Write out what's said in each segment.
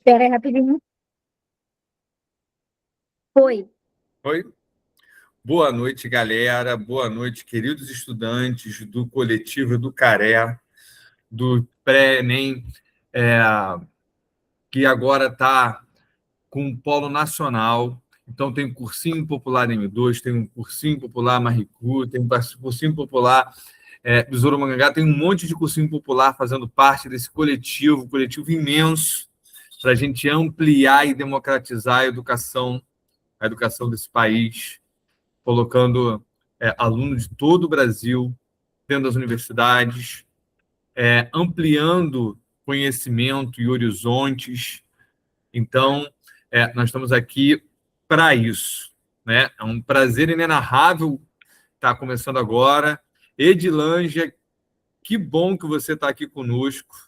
Pera aí, rapidinho. Foi. Oi? Boa noite, galera. Boa noite, queridos estudantes do coletivo do CARE, do pré-ENEM, que agora está com um polo nacional. Então, tem um cursinho popular M2, tem um cursinho popular Maricu, tem um cursinho popular do Zoromangangá, tem um monte de cursinho popular fazendo parte desse coletivo imenso, para a gente ampliar e democratizar a educação desse país, colocando alunos de todo o Brasil dentro das universidades, ampliando conhecimento e horizontes. Então, nós estamos aqui para isso, né? É um prazer inenarrável estar começando agora. Edilângea, que bom que você está aqui conosco.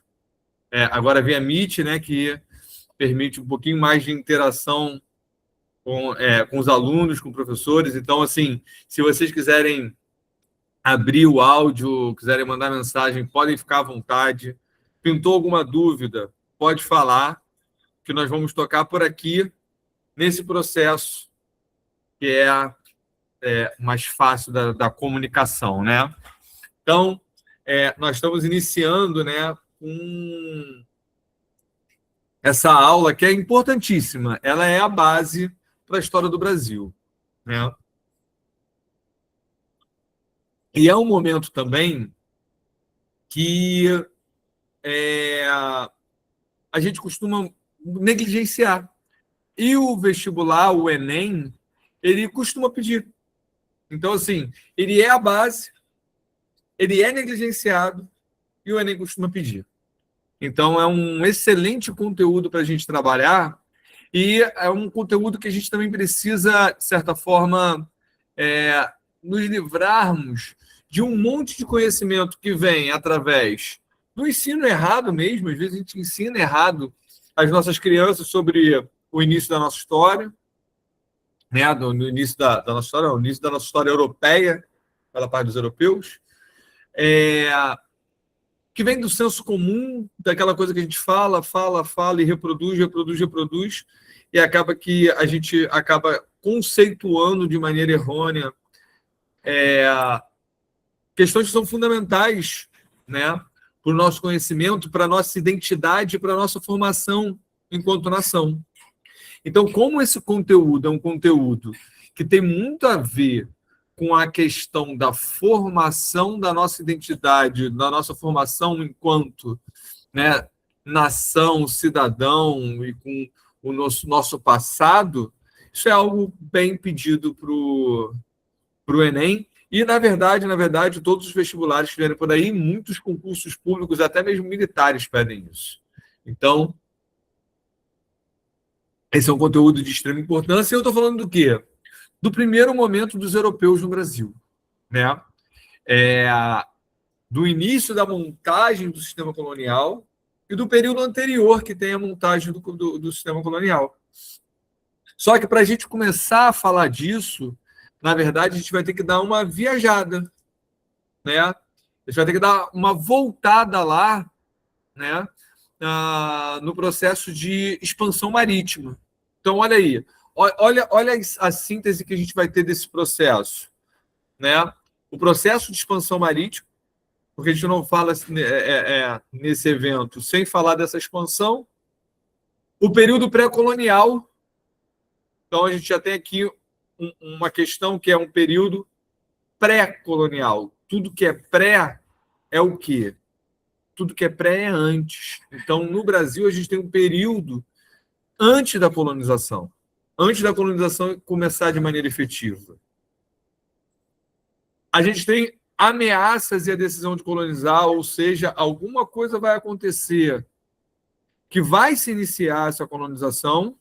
Agora vem a Meet, né, que permite um pouquinho mais de interação com os alunos, com professores. Então, assim, se vocês quiserem abrir o áudio, quiserem mandar mensagem, podem ficar à vontade. Pintou alguma dúvida, pode falar, que nós vamos tocar por aqui, nesse processo que é mais fácil da comunicação, né? Então, nós estamos iniciando, né, essa aula que é importantíssima. Ela é a base para a história do Brasil, né? E é um momento também que a gente costuma negligenciar. E o vestibular, o Enem, ele costuma pedir. Então, assim, ele é a base, ele é negligenciado e o Enem costuma pedir. Então, é um excelente conteúdo para a gente trabalhar e é um conteúdo que a gente também precisa, de certa forma, nos livrarmos de um monte de conhecimento que vem através do ensino errado mesmo. Às vezes a gente ensina errado as nossas crianças sobre o início da nossa história, né? No início da nossa história, o início da nossa história europeia, pela parte dos europeus, que vem do senso comum, daquela coisa que a gente fala e reproduz, e acaba que a gente acaba conceituando de maneira errônea questões que são fundamentais, né, para o nosso conhecimento, para a nossa identidade, para a nossa formação enquanto nação. Então, como esse conteúdo é um conteúdo que tem muito a ver com a questão da formação da nossa identidade, da nossa formação enquanto, né, nação, cidadão e com o nosso passado, isso é algo bem pedido para o Enem. E, na verdade, todos os vestibulares que vierem por aí, muitos concursos públicos, até mesmo militares, pedem isso. Então, esse é um conteúdo de extrema importância. E eu estou falando do quê? Do primeiro momento dos europeus no Brasil, né? Do início da montagem do sistema colonial e do período anterior que tem a montagem do sistema colonial. Só que para a gente começar a falar disso, na verdade, a gente vai ter que dar uma viajada, né? A gente vai ter que dar uma voltada lá, né? No processo de expansão marítima. Então, olha aí, olha a síntese que a gente vai ter desse processo, né? O processo de expansão marítima, porque a gente não fala nesse evento sem falar dessa expansão. O período pré-colonial, então a gente já tem aqui uma questão que é um período pré-colonial. Tudo que é pré é o quê? Tudo que é pré é antes. Então, no Brasil, a gente tem um período antes da colonização começar de maneira efetiva. A gente tem ameaças e a decisão de colonizar, ou seja, alguma coisa vai acontecer que vai se iniciar essa colonização,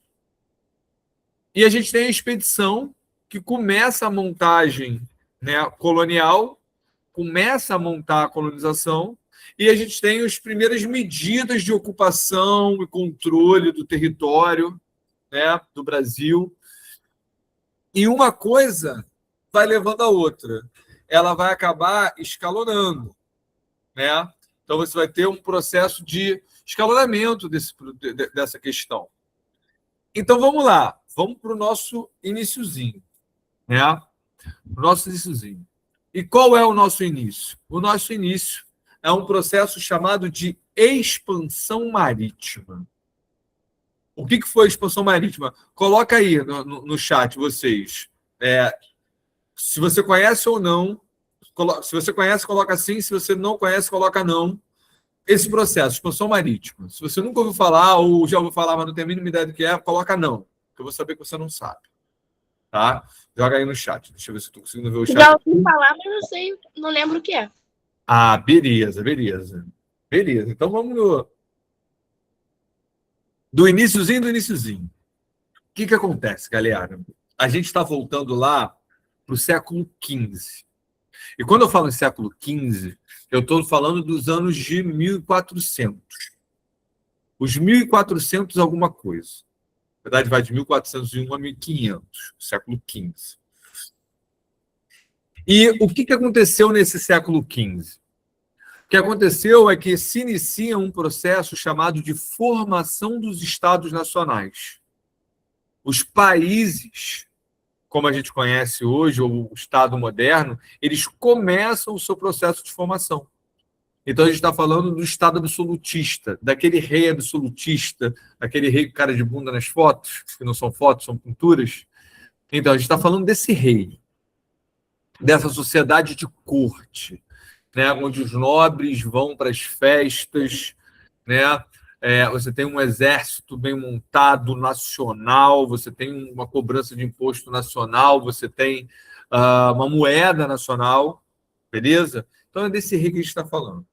e a gente tem a expedição que começa a montagem, né, colonial, começa a montar a colonização, e a gente tem as primeiras medidas de ocupação e controle do território, né, do Brasil. E uma coisa vai levando a outra. Ela vai acabar escalonando, né? Então, você vai ter um processo de escalonamento dessa questão. Então, vamos lá. Vamos para o nosso iniciozinho. Né? O nosso iniciozinho. E qual é o nosso início? O nosso início é um processo chamado de expansão marítima. O que foi a expansão marítima? Coloca aí no chat, vocês. Se você conhece ou não, se você conhece, coloca sim. Se você não conhece, coloca não. Esse processo, expansão marítima. Se você nunca ouviu falar ou já ouviu falar, mas não tem a mínima ideia do que é, coloca não. Que eu vou saber que você não sabe. Tá? Joga aí no chat. Deixa eu ver se eu estou conseguindo ver o chat. Já ouvi falar, mas não sei, não lembro o que é. Ah, beleza. Beleza. Então vamos do iniciozinho. O que acontece, galera? A gente está voltando lá para o século XV. E quando eu falo em século XV, eu estou falando dos anos de 1400. Os 1400 alguma coisa. Na verdade, vai de 1401 a 1500, século XV. E o que aconteceu nesse século XV? O que aconteceu é que se inicia um processo chamado de formação dos Estados nacionais. Os países, como a gente conhece hoje, ou o Estado moderno, eles começam o seu processo de formação. Então, a gente está falando do Estado absolutista, daquele rei absolutista, aquele rei cara de bunda nas fotos, que não são fotos, são pinturas. Então, a gente está falando desse rei, dessa sociedade de corte, né, onde os nobres vão para as festas, né? Você tem um exército bem montado, nacional, você tem uma cobrança de imposto nacional, você tem uma moeda nacional, beleza? Então é desse rei que a gente está falando.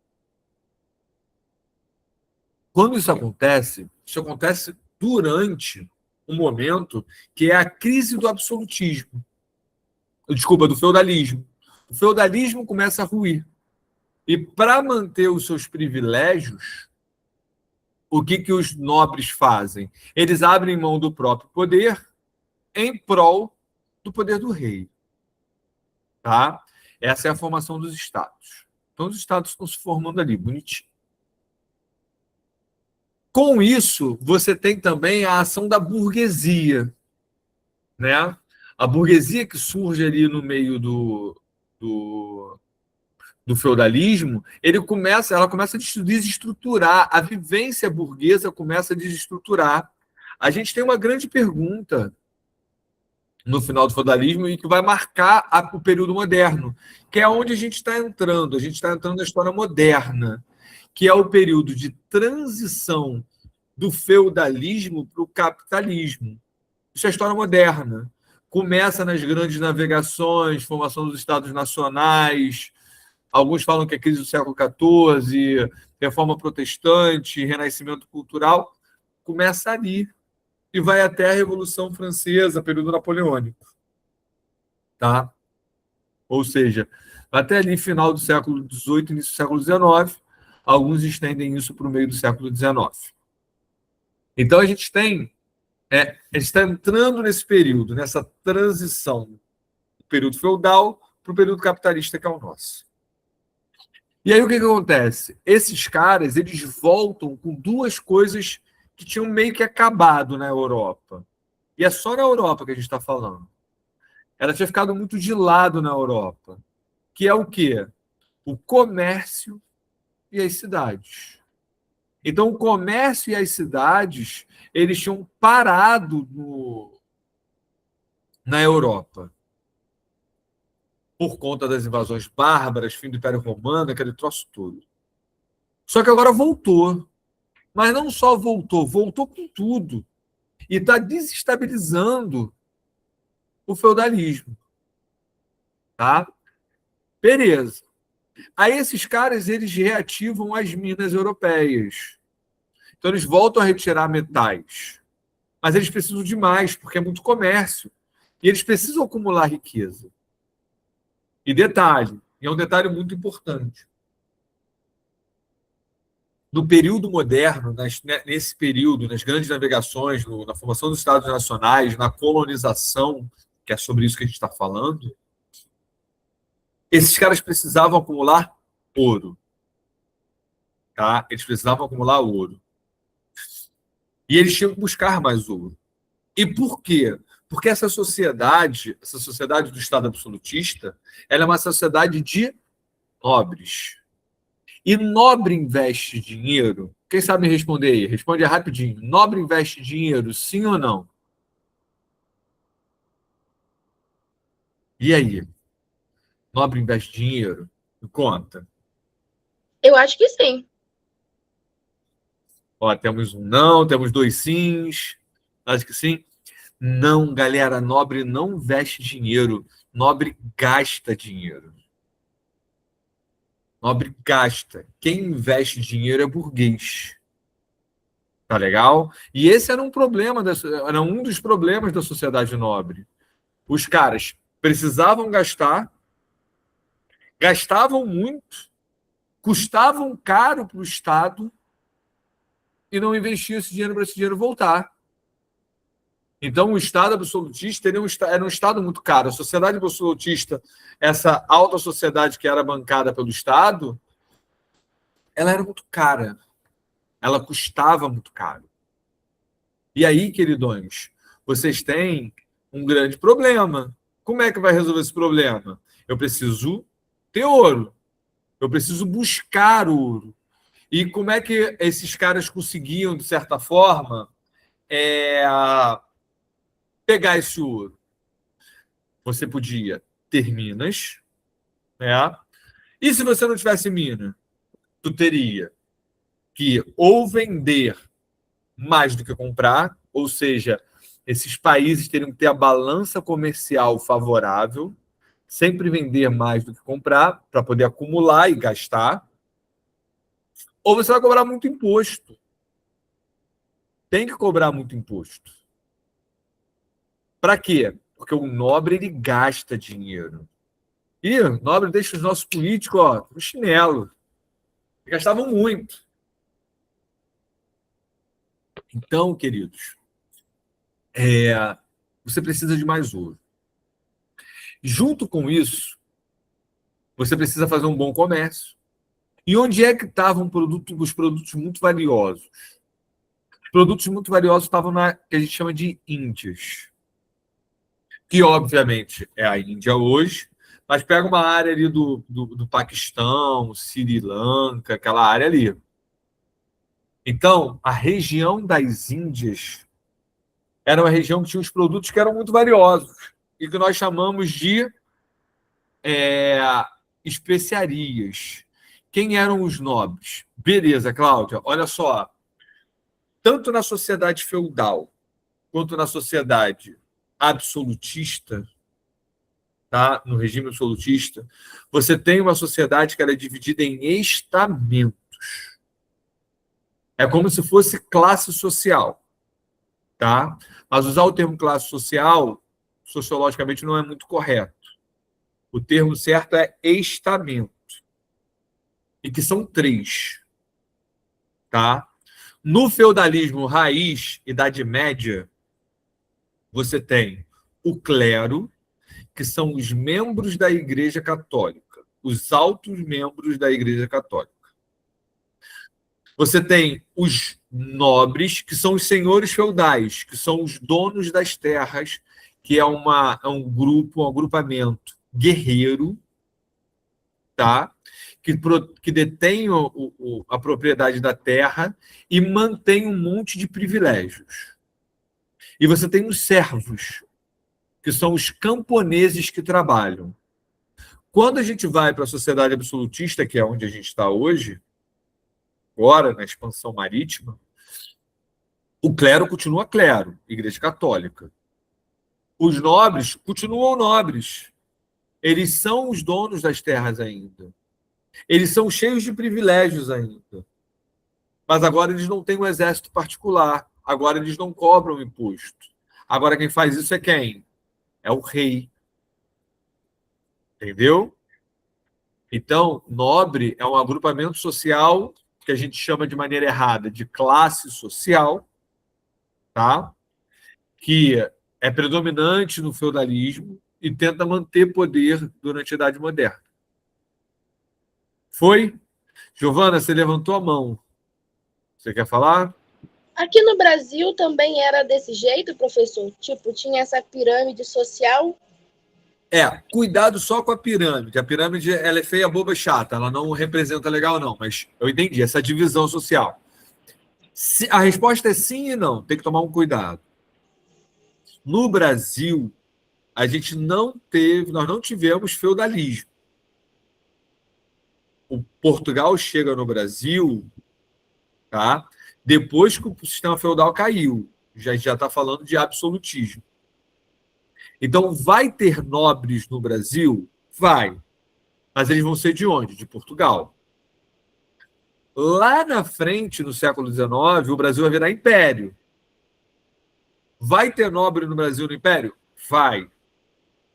Quando isso acontece durante um momento que é a crise do absolutismo. Desculpa, do feudalismo. O feudalismo começa a ruir. E para manter os seus privilégios, o que os nobres fazem? Eles abrem mão do próprio poder em prol do poder do rei. Tá? Essa é a formação dos estados. Então, os estados estão se formando ali, bonitinho. Com isso, você tem também a ação da burguesia. Né? A burguesia que surge ali no meio do feudalismo, ela começa a desestruturar, a vivência burguesa começa a desestruturar. A gente tem uma grande pergunta no final do feudalismo e que vai marcar o período moderno, que é onde a gente está entrando. A gente está entrando na história moderna, que é o período de transição do feudalismo para o capitalismo. Isso é a história moderna. Começa nas grandes navegações, formação dos estados nacionais. Alguns falam que é crise do século XIV, reforma protestante, renascimento cultural. Começa ali e vai até a Revolução Francesa, período napoleônico. Tá? Ou seja, até ali, final do século XVIII, início do século XIX, alguns estendem isso para o meio do século XIX. Então, a gente está entrando nesse período, nessa transição do período feudal para o período capitalista, que é o nosso. E aí, o que acontece? Esses caras, eles voltam com duas coisas que tinham meio que acabado na Europa. E é só na Europa que a gente está falando. Ela tinha ficado muito de lado na Europa. Que é o quê? O comércio e as cidades. Então, o comércio e as cidades, eles tinham parado na Europa. Por conta das invasões bárbaras, fim do Império Romano, aquele troço todo. Só que agora voltou. Mas não só voltou com tudo. E está desestabilizando o feudalismo. Tá? Beleza. Aí esses caras, eles reativam as minas europeias. Então eles voltam a retirar metais. Mas eles precisam de mais, porque é muito comércio. E eles precisam acumular riqueza. E detalhe, e é um detalhe muito importante. No período moderno, nesse período, nas grandes navegações, na formação dos Estados nacionais, na colonização, que é sobre isso que a gente está falando, esses caras precisavam acumular ouro. tá? Eles precisavam acumular ouro. E eles tinham que buscar mais ouro. E por quê? Porque essa sociedade do Estado absolutista, ela é uma sociedade de nobres. E nobre investe dinheiro? Quem sabe me responder aí? Responde rapidinho. Nobre investe dinheiro, sim ou não? E aí? Nobre investe dinheiro? Me conta. Eu acho que sim. Ó, temos um não, temos dois sims. Acho que sim. Não, galera, nobre não investe dinheiro. Nobre gasta dinheiro. Nobre gasta. Quem investe dinheiro é burguês. Tá legal? E esse era um problema, era um dos problemas da sociedade nobre. Os caras precisavam gastar, gastavam muito, custavam caro para o Estado e não investiam esse dinheiro para esse dinheiro voltar. Então, o Estado absolutista era um Estado muito caro. A sociedade absolutista, essa alta sociedade que era bancada pelo Estado, ela era muito cara. Ela custava muito caro. E aí, queridões, vocês têm um grande problema. Como é que vai resolver esse problema? Eu preciso ter ouro. Eu preciso buscar ouro. E como é que esses caras conseguiam, de certa forma, é, pegar esse ouro? Você podia ter minas, né? E se você não tivesse mina, tu teria que ou vender mais do que comprar, ou seja, esses países teriam que ter a balança comercial favorável, sempre vender mais do que comprar, para poder acumular e gastar, ou você vai cobrar muito imposto. Tem que cobrar muito imposto. Para quê? Porque o nobre ele gasta dinheiro. E o nobre deixa os nossos políticos no chinelo. Gastavam muito. Então, queridos, você precisa de mais ouro. Junto com isso, você precisa fazer um bom comércio. E onde é que estavam os produtos muito valiosos? Os produtos muito valiosos estavam na que a gente chama de Índias, que obviamente é a Índia hoje, mas pega uma área ali do Paquistão, Sri Lanka, aquela área ali. Então, a região das Índias era uma região que tinha os produtos que eram muito valiosos e que nós chamamos de é, especiarias. Quem eram os nobres? Beleza, Cláudia, olha só. Tanto na sociedade feudal quanto na sociedade absolutista, tá? No regime absolutista, você tem uma sociedade que ela é dividida em estamentos. É como se fosse classe social, tá? Mas usar o termo classe social, sociologicamente, não é muito correto. O termo certo é estamento. E que são três, tá? No feudalismo raiz, Idade Média, você tem o clero, que são os membros da Igreja Católica, os altos membros da Igreja Católica. Você tem os nobres, que são os senhores feudais, que são os donos das terras, que é um grupo, um agrupamento guerreiro, tá? Que detém a propriedade da terra e mantém um monte de privilégios. E você tem os servos, que são os camponeses que trabalham. Quando a gente vai para a sociedade absolutista, que é onde a gente está hoje, agora, na expansão marítima, o clero continua clero, Igreja Católica. Os nobres continuam nobres. Eles são os donos das terras ainda. Eles são cheios de privilégios ainda. Mas agora eles não têm um exército particular. Agora eles não cobram imposto. Agora quem faz isso é quem? É o rei. Entendeu? Então, nobre é um agrupamento social que a gente chama de maneira errada de classe social, tá? Que é predominante no feudalismo e tenta manter poder durante a Idade Moderna. Foi? Giovana, você levantou a mão. Você quer falar? Aqui no Brasil também era desse jeito, professor? Tipo, tinha essa pirâmide social? Cuidado só com a pirâmide. A pirâmide ela é feia, boba e chata. Ela não representa legal, não. Mas eu entendi, essa divisão social. A resposta é sim e não. Tem que tomar um cuidado. No Brasil, nós não tivemos feudalismo. O Portugal chega no Brasil, tá? Depois que o sistema feudal caiu. Já está falando de absolutismo. Então, vai ter nobres no Brasil? Vai. Mas eles vão ser de onde? De Portugal. Lá na frente, no século XIX, o Brasil vai virar império. Vai ter nobre no Brasil no império? Vai.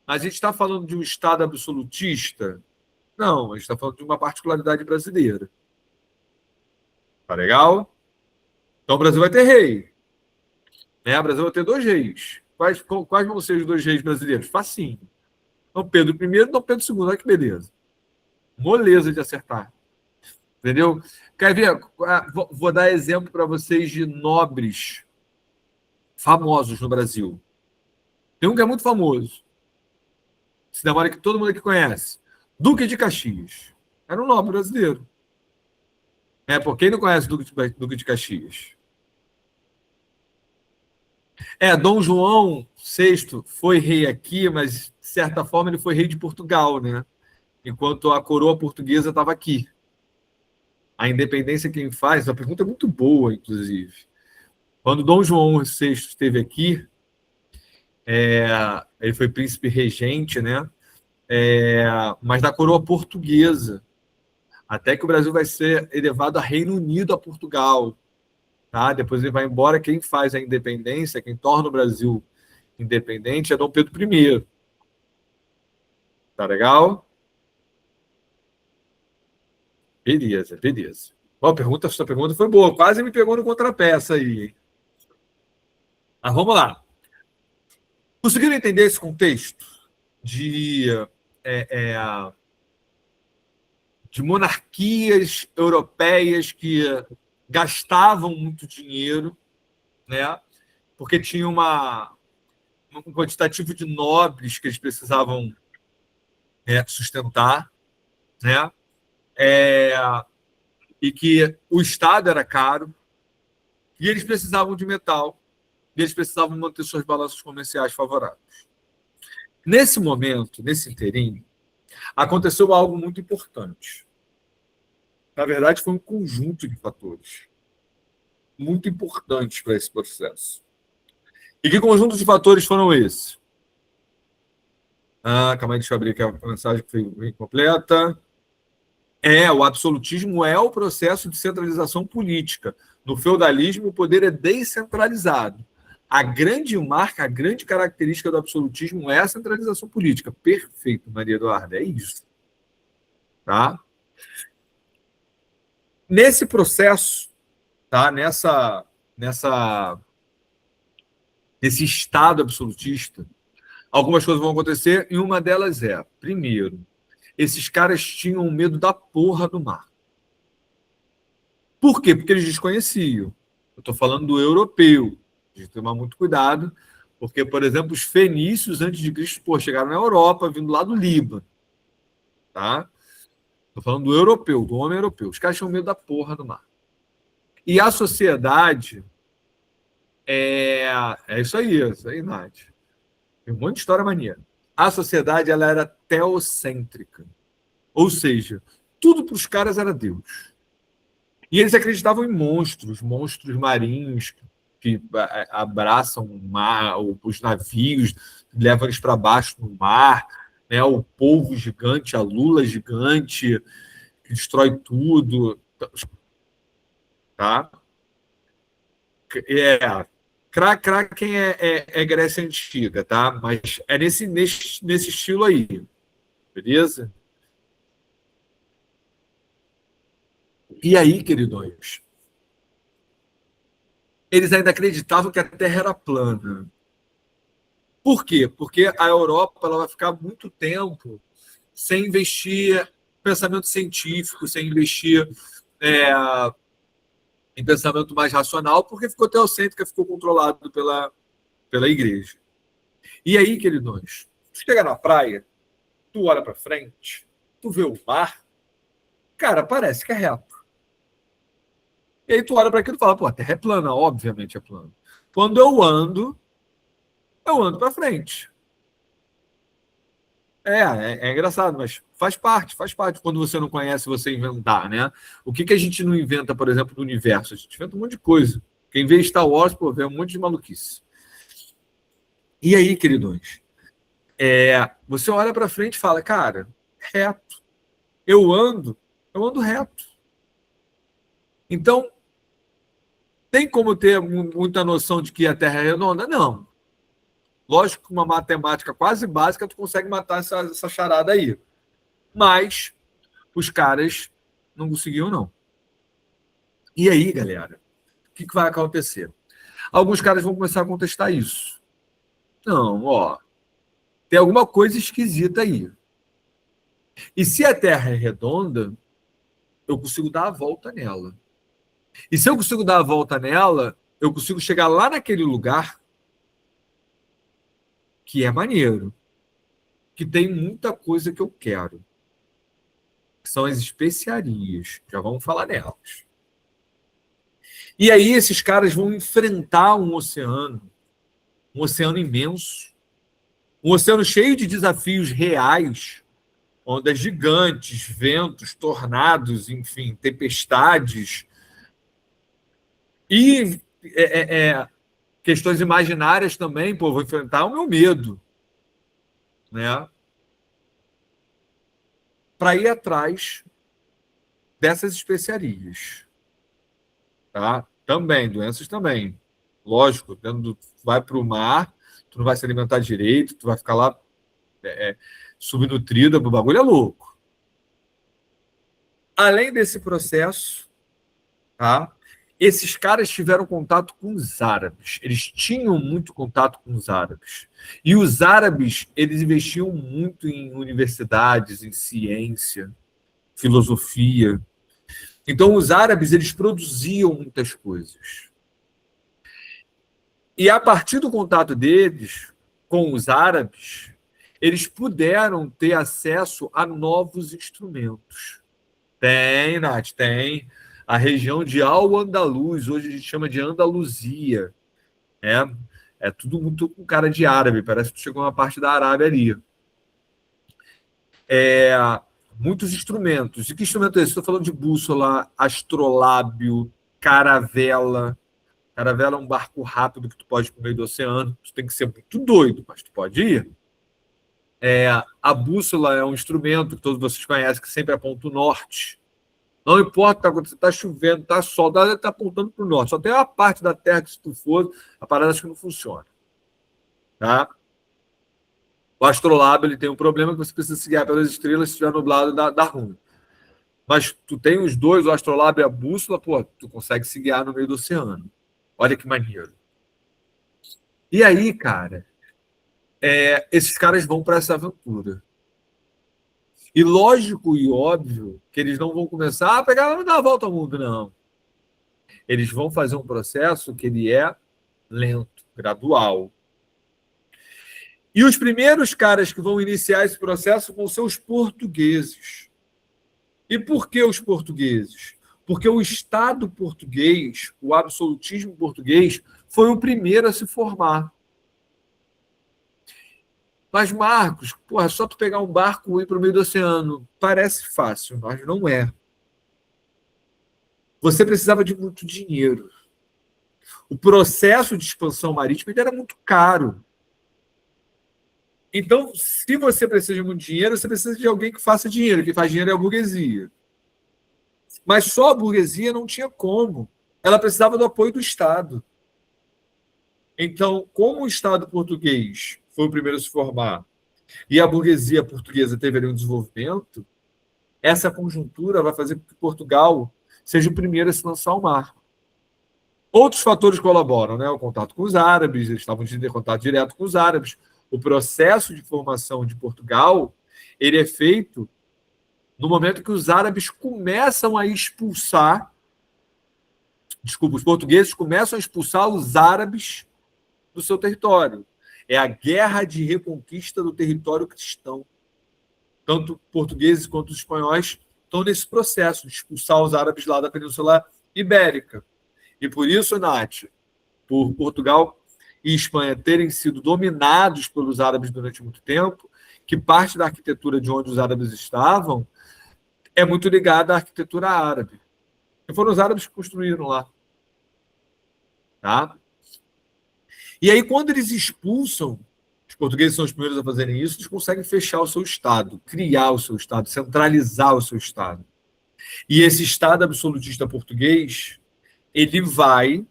Mas a gente está falando de um Estado absolutista? Não, a gente está falando de uma particularidade brasileira. Tá legal? Então o Brasil vai ter rei. Né? O Brasil vai ter 2 reis. Quais vão ser os 2 reis brasileiros? Facinho. Dom Pedro I e Dom Pedro II. Olha que beleza. Moleza de acertar. Entendeu? Quer ver? Vou dar exemplo para vocês de nobres famosos no Brasil. Tem um que é muito famoso. Se demora que todo mundo aqui conhece. Duque de Caxias. Era um nobre brasileiro. Por quem não conhece Duque de Caxias? Dom João VI foi rei aqui, mas, de certa forma, ele foi rei de Portugal, né? Enquanto a coroa portuguesa estava aqui. A independência quem faz, a pergunta é muito boa, inclusive. Quando Dom João VI esteve aqui, ele foi príncipe regente, né? Mas da coroa portuguesa. Até que o Brasil vai ser elevado a Reino Unido a Portugal. Tá? Depois ele vai embora. Quem faz a independência, quem torna o Brasil independente é Dom Pedro I. Tá legal? Beleza, beleza. Bom, sua pergunta foi boa. Quase me pegou no contrapeça aí. Mas vamos lá. Conseguiram entender esse contexto de monarquias europeias que gastavam muito dinheiro, né? Porque tinha um quantitativo de nobres que eles precisavam sustentar, né? E que o Estado era caro, e eles precisavam de metal, e eles precisavam manter suas balanças comerciais favoráveis. Nesse momento, nesse inteirinho, aconteceu algo muito importante. Na verdade, foi um conjunto de fatores muito importantes para esse processo. E que conjunto de fatores foram esses? Calma aí, deixa eu abrir aqui a mensagem que foi incompleta. O absolutismo é o processo de centralização política. No feudalismo, o poder é descentralizado. A grande marca, a grande característica do absolutismo é a centralização política. Perfeito, Maria Eduarda, é isso. Tá? Nesse processo, tá? Nesse estado absolutista, algumas coisas vão acontecer e uma delas primeiro, esses caras tinham medo da porra do mar. Por quê? Porque eles desconheciam. Eu estou falando do europeu. A gente tem que tomar muito cuidado, porque, por exemplo, os fenícios, antes de Cristo, chegaram na Europa, vindo lá do Líbano. Tá? Estou falando do europeu, do homem europeu. Os caras tinham medo da porra do mar. E a sociedade é isso aí, Nath. Tem um monte de história maneira. A sociedade ela era teocêntrica. Ou seja, tudo para os caras era Deus. E eles acreditavam em monstros marinhos que abraçam o mar, os navios, levam eles para baixo no mar, né? O polvo gigante, a lula gigante, que destrói tudo. Tá? Kraken é Grécia Antiga, tá? Mas é nesse estilo aí, beleza? E aí, queridões, eles ainda acreditavam que a Terra era plana. Por quê? Porque a Europa ela vai ficar muito tempo sem investir pensamento científico, sem investir em pensamento mais racional, porque ficou teocêntrica, ficou controlado pela igreja. E aí, queridões, tu chega na praia, tu olha para frente, tu vê o mar, cara, parece que é reto. E aí tu olha para aquilo e fala, pô, a Terra é plana, obviamente é plana. Quando eu ando para frente. É engraçado, mas faz parte. Quando você não conhece, você inventar, né? O que a gente não inventa, por exemplo, no universo? A gente inventa um monte de coisa. Quem vê Star Wars, pô, vê um monte de maluquice. E aí, queridões, você olha para frente e fala, cara, reto. Eu ando reto. Então, tem como ter muita noção de que a Terra é redonda? Não. Lógico que uma matemática quase básica tu consegue matar essa charada aí. Mas os caras não conseguiam, não. E aí, galera, o que vai acontecer? Alguns caras vão começar a contestar isso. Não, tem alguma coisa esquisita aí. E se a Terra é redonda, eu consigo dar a volta nela. E se eu consigo dar a volta nela, eu consigo chegar lá naquele lugar que é maneiro, que tem muita coisa que eu quero. Que são as especiarias. Já vamos falar nelas. E aí esses caras vão enfrentar um oceano imenso, um oceano cheio de desafios reais, ondas gigantes, ventos, tornados, enfim, tempestades e questões imaginárias também. Pô, vou enfrentar o meu medo, né? Para ir atrás dessas especiarias, tá? Também, doenças também. Lógico, vai para o mar, tu não vai se alimentar direito, tu vai ficar lá subnutrida, o bagulho é louco. Além desse processo, tá? Esses caras tiveram contato com os árabes. Eles tinham muito contato com os árabes. E os árabes, eles investiam muito em universidades, em ciência, filosofia. Então, os árabes, eles produziam muitas coisas. E a partir do contato deles com os árabes, eles puderam ter acesso a novos instrumentos. Tem, Nath, tem. A região de Al-Andalus, hoje a gente chama de Andaluzia. É tudo muito com cara de árabe, parece que chegou uma parte da Arábia ali. Muitos instrumentos. E que instrumento é esse? Estou falando de bússola, astrolábio, caravela. Caravela é um barco rápido que tu pode ir para o meio do oceano. Tu tem que ser muito doido, mas tu pode ir. A bússola é um instrumento que todos vocês conhecem, que sempre aponta o norte. Não importa quando está chovendo, está sol, está apontando para o norte. Só tem uma parte da Terra que, se tu for, a parada acho que não funciona. Tá? O astrolábio ele tem um problema que você precisa se guiar pelas estrelas, se estiver nublado, dá ruim. Mas tu tem os dois, o astrolábio e a bússola, pô, tu consegue se guiar no meio do oceano. Olha que maneiro. E aí, cara, esses caras vão para essa aventura. E lógico e óbvio que eles não vão começar a pegar e dar a volta ao mundo, não. Eles vão fazer um processo que ele é lento, gradual. E os primeiros caras que vão iniciar esse processo vão ser os portugueses. E por que os portugueses? Porque o Estado português, o absolutismo português, foi o primeiro a se formar. Mas, Marcos, porra, só tu pegar um barco e ir para o meio do oceano. Parece fácil, mas não é. Você precisava de muito dinheiro. O processo de expansão marítima era muito caro. Então, se você precisa de muito dinheiro, você precisa de alguém que faça dinheiro. Quem faz dinheiro é a burguesia. Mas só a burguesia não tinha como. Ela precisava do apoio do Estado. Então, como o Estado português foi o primeiro a se formar e a burguesia portuguesa teve ali um desenvolvimento, essa conjuntura vai fazer com que Portugal seja o primeiro a se lançar ao mar. Outros fatores colaboram, né? O contato com os árabes, eles estavam em contato direto com os árabes. O processo de formação de Portugal, ele é feito no momento que os árabes começam a expulsar, desculpa, os portugueses começam a expulsar os árabes do seu território. É a guerra de reconquista do território cristão. Tanto portugueses quanto os espanhóis estão nesse processo de expulsar os árabes lá da Península Ibérica. E por isso, Nath, por Portugal e Espanha terem sido dominados pelos árabes durante muito tempo, que parte da arquitetura de onde os árabes estavam é muito ligada à arquitetura árabe. E foram os árabes que construíram lá. Tá? E aí, quando eles expulsam, os portugueses são os primeiros a fazerem isso, eles conseguem fechar o seu Estado, criar o seu Estado, centralizar o seu Estado. E esse Estado absolutista português, ele vai,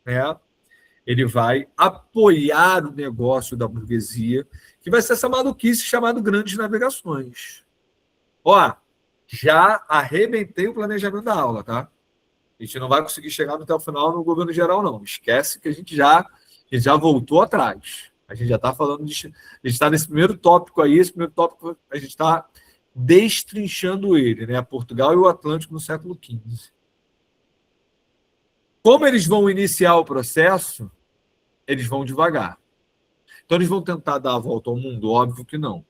né, ele vai apoiar o negócio da burguesia, que vai ser essa maluquice chamada grandes navegações. Ó, já arrebentei o planejamento da aula, tá? A gente não vai conseguir chegar até o final no governo geral, não. Esquece que a gente já voltou atrás. A gente já está falando de. A gente está nesse primeiro tópico aí, esse primeiro tópico a gente está destrinchando ele, né? Portugal e o Atlântico no século XV. Como eles vão iniciar o processo, eles vão devagar. Então, eles vão tentar dar a volta ao mundo? Óbvio que não.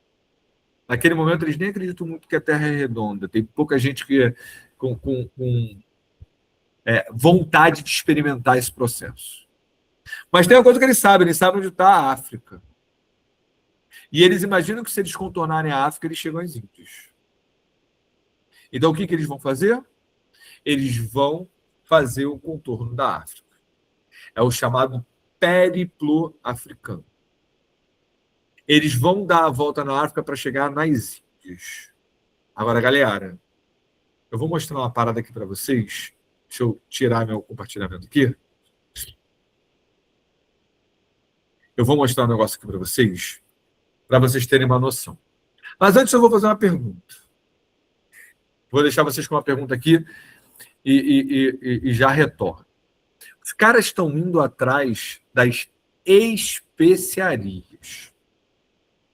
Naquele momento, eles nem acreditam muito que a Terra é redonda. Tem pouca gente que com vontade de experimentar esse processo. Mas tem uma coisa que eles sabem onde está a África. E eles imaginam que se eles contornarem a África, eles chegam às Índias. Então, o que eles vão fazer? Eles vão fazer o contorno da África. É o chamado périplo africano. Eles vão dar a volta na África para chegar nas Índias. Agora, galera, eu vou mostrar uma parada aqui para vocês. Deixa eu tirar meu compartilhamento aqui. Eu vou mostrar um negócio aqui para vocês terem uma noção. Mas antes eu vou fazer uma pergunta. Vou deixar vocês com uma pergunta aqui e já retorno. Os caras estão indo atrás das especiarias.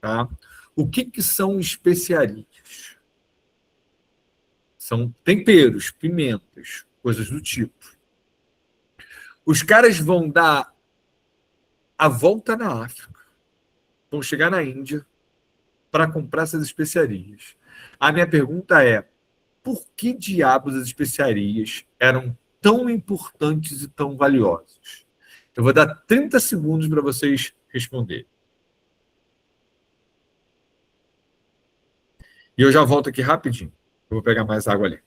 Tá? O que são especiarias? São temperos, pimentas, coisas do tipo. Os caras vão dar a volta na África, vão chegar na Índia para comprar essas especiarias. A minha pergunta é, por que diabos as especiarias eram tão importantes e tão valiosas? Eu vou dar 30 segundos para vocês responderem. E eu já volto aqui rapidinho. Eu vou pegar mais água ali.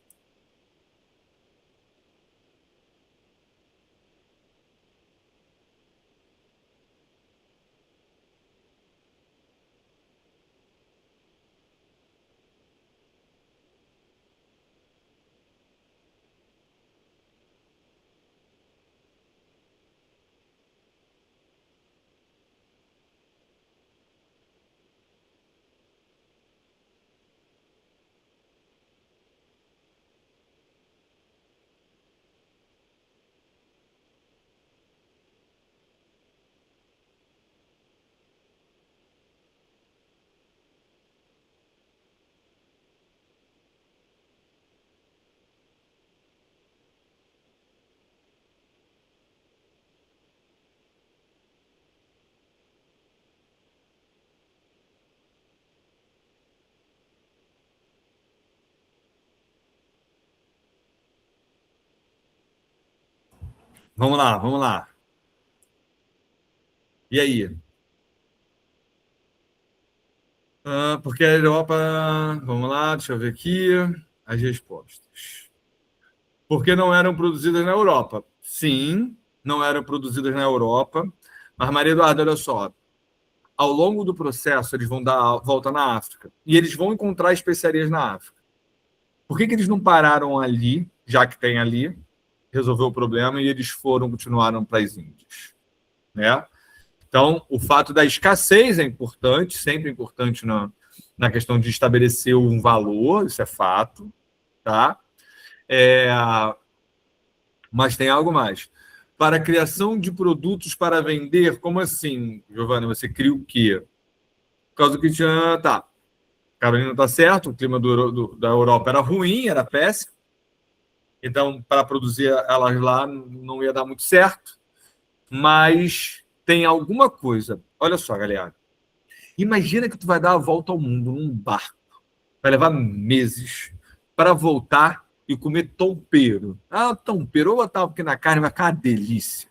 Vamos lá, vamos lá. E aí? Porque a Europa... Vamos lá, deixa eu ver aqui as respostas. Porque não eram produzidas na Europa? Sim, não eram produzidas na Europa. Mas, Maria Eduarda, olha só. Ao longo do processo, eles vão dar a volta na África. E eles vão encontrar especiarias na África. Por que eles não pararam ali, já que tem ali, resolveu o problema, e eles continuaram para as Índias? Né? Então, o fato da escassez é importante, sempre importante na questão de estabelecer um valor, isso é fato, tá? Mas tem algo mais. Para a criação de produtos para vender, como assim, Giovana? Você cria o quê? Por causa do que tinha... Tá. Carolina está certo, o clima da Europa era ruim, era péssimo. Então, para produzir elas lá não ia dar muito certo. Mas tem alguma coisa. Olha só, galera. Imagina que tu vai dar a volta ao mundo num barco. Vai levar meses para voltar e comer tompeiro. Ah, tompeiro, ou botar porque na carne vai ficar uma delícia.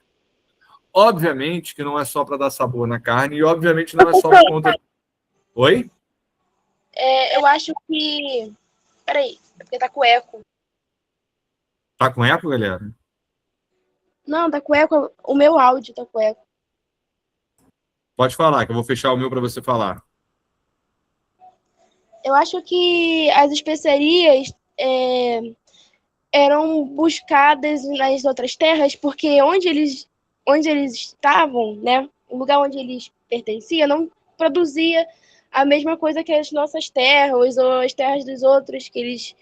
Obviamente que não é só para dar sabor na carne e obviamente não é só por conta... Oi? Eu acho que... Peraí, é porque tá com eco. Tá com eco, galera? Não, tá com eco. O meu áudio tá com eco. Pode falar, que eu vou fechar o meu para você falar. Eu acho que as especiarias eram buscadas nas outras terras, porque onde eles estavam, né, o lugar onde eles pertenciam, não produzia a mesma coisa que as nossas terras ou as terras dos outros que eles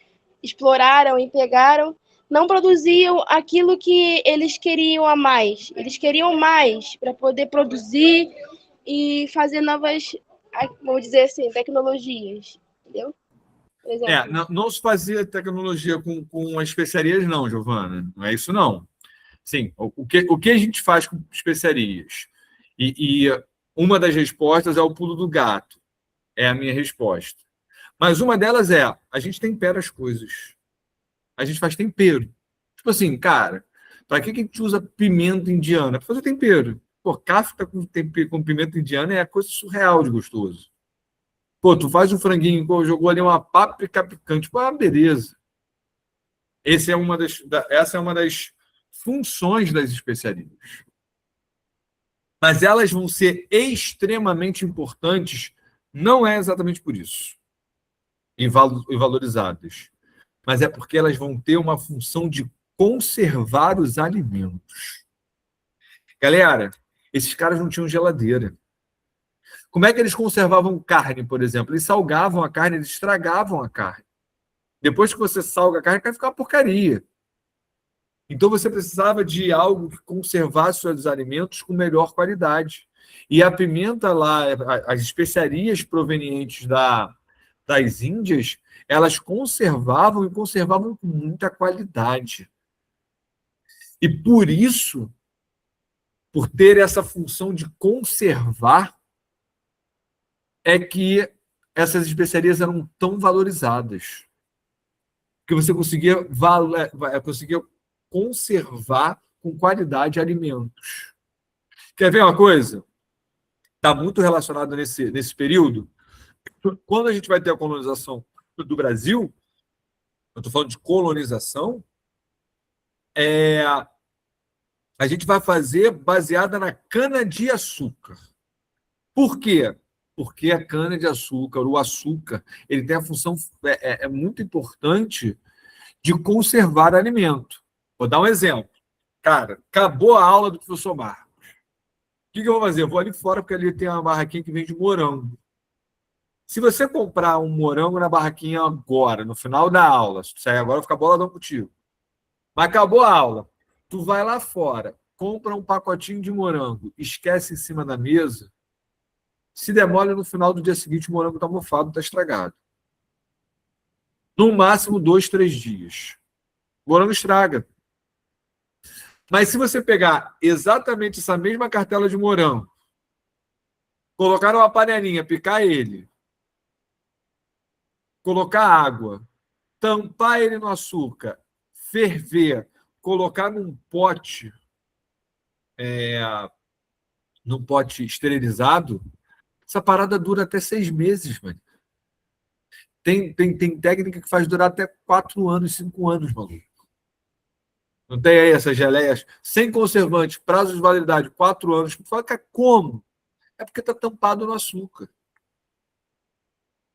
exploraram e pegaram, não produziam aquilo que eles queriam a mais. Eles queriam mais para poder produzir e fazer novas, vamos dizer assim, tecnologias, entendeu? Por exemplo. Não se fazia tecnologia com as especiarias, não, Giovana. Não é isso, não. Sim, o que a gente faz com especiarias? E uma das respostas é o pulo do gato. É a minha resposta. Mas uma delas é, a gente tempera as coisas. A gente faz tempero. Tipo assim, cara, para que a gente usa pimenta indiana? Para fazer tempero. Pô, kafta com pimenta indiana é a coisa surreal de gostoso. Pô, tu faz um franguinho, jogou ali uma páprica picante. Pô, beleza. Essa é uma das funções das especiarias. Mas elas vão ser extremamente importantes, não é exatamente por isso, e valorizadas, mas é porque elas vão ter uma função de conservar os alimentos. Galera, esses caras não tinham geladeira. Como é que eles conservavam carne, por exemplo? Eles salgavam a carne, eles estragavam a carne. Depois que você salga a carne, vai ficar uma porcaria. Então você precisava de algo que conservasse os alimentos com melhor qualidade. E a pimenta lá, as especiarias provenientes das Índias, elas conservavam e conservavam com muita qualidade. E por isso, por ter essa função de conservar, é que essas especiarias eram tão valorizadas. Que você conseguia conservar com qualidade alimentos. Quer ver uma coisa? Está muito relacionado nesse período. Quando a gente vai ter a colonização do Brasil, eu estou falando de colonização, a gente vai fazer baseada na cana-de-açúcar. Por quê? Porque a cana-de-açúcar, o açúcar, ele tem a função muito importante de conservar alimento. Vou dar um exemplo. Cara, acabou a aula do professor Marcos. O que eu vou fazer? Eu vou ali fora, porque ali tem uma barraquinha que vende morango. Se você comprar um morango na barraquinha agora, no final da aula, se tu sair agora, fica boladão contigo. Mas acabou a aula. Tu vai lá fora, compra um pacotinho de morango, esquece em cima da mesa. Se demora no final do dia seguinte, o morango está mofado, está estragado. No máximo 2, 3 dias. O morango estraga. Mas se você pegar exatamente essa mesma cartela de morango, colocar numa panelinha, picar ele, colocar água, tampar ele no açúcar, ferver, colocar num pote esterilizado, essa parada dura até 6 meses, mano. Tem técnica que faz durar até 4 anos, 5 anos, maluco. Não tem aí essas geleias sem conservante, prazo de validade, 4 anos. Fala, como? É porque está tampado no açúcar.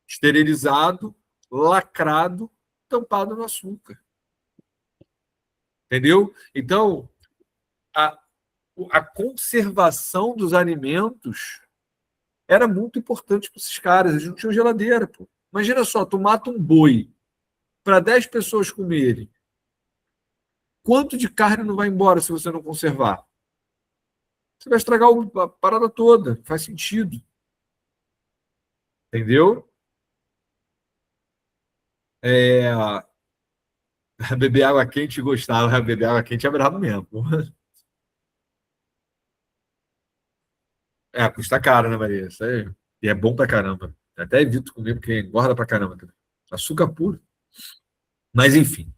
Esterilizado, lacrado, tampado no açúcar. Entendeu? Então, a conservação dos alimentos era muito importante para esses caras. Eles não tinham geladeira, pô. Imagina só, tu mata um boi para 10 pessoas comerem. Quanto de carne não vai embora se você não conservar? Você vai estragar a parada toda. Faz sentido. Entendeu? É, beber água quente gostava, beber água quente é brabo mesmo. É, custa caro, né, Maria? Isso aí. E é bom pra caramba. Até evito comer, porque engorda pra caramba também. Açúcar puro. Mas, enfim.